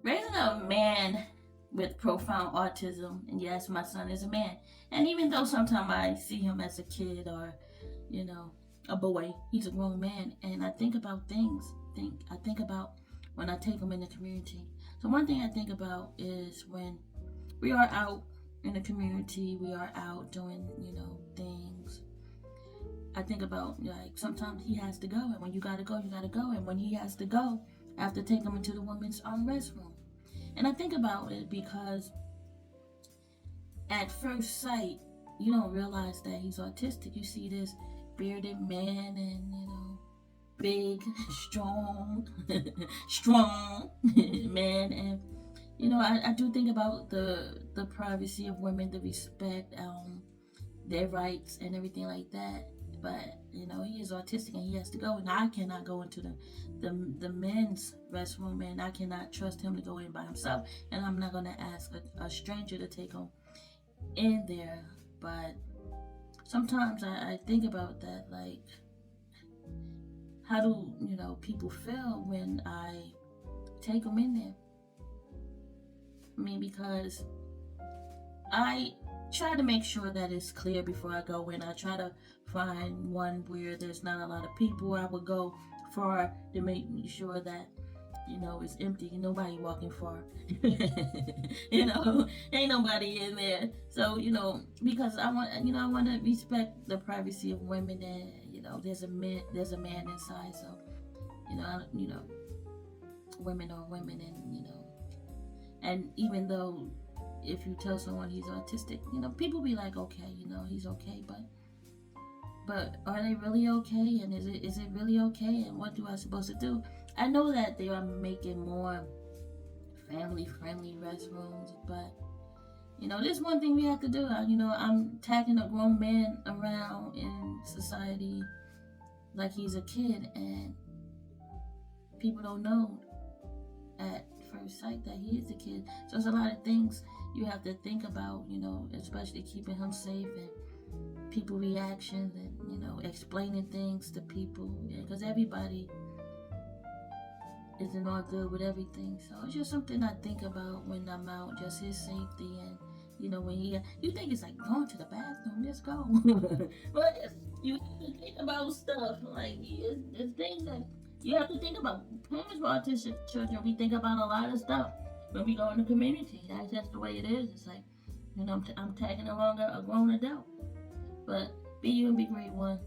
Raising a man with profound autism, and yes, my son is a man. And even though sometimes I see him as a kid or, you know, a boy, he's a grown man, and I think about things. I think about when I take him in the community. So one thing I think about is when we are out in the community, we are out doing, things. I think about like sometimes he has to go, and when you gotta go, you gotta go, and when he has to go, I have to take him into the women's restroom. And I think about it because at first sight, you don't realize that he's autistic. You see this bearded man and, big, strong, strong man. And, I do think about the privacy of women, the respect, their rights and everything like that. But he is autistic and he has to go, and I cannot go into the men's restroom, and I cannot trust him to go in by himself, and I'm not gonna ask a stranger to take him in there. But sometimes I think about that, like, how do people feel when I take them in there? I mean, because I try to make sure that it's clear before I go in. I try to find one where there's not a lot of people. I would go far to make sure that it's empty. Nobody walking far. Ain't nobody in there. So because I want to respect the privacy of women, and there's a man inside. So women are women, and even though if you tell someone he's autistic, people be like, okay, he's okay, but are they really okay? And is it really okay? And what do I supposed to do? I know that they are making more family friendly restrooms, but there's one thing we have to do. I'm tagging a grown man around in society like he's a kid, and people don't know at first sight that he is a kid. So there's a lot of things you have to think about, especially keeping him safe and people reactions, and explaining things to people, because everybody isn't all good with everything. So it's just something I think about when I'm out, just his safety. And when you think it's like going to the bathroom, just go. But you think about stuff like it's things that you have to think about. Parents with autistic children, we think about a lot of stuff when we go in the community. That's just the way it is. It's like I'm tagging along a grown adult. But be you and be great one.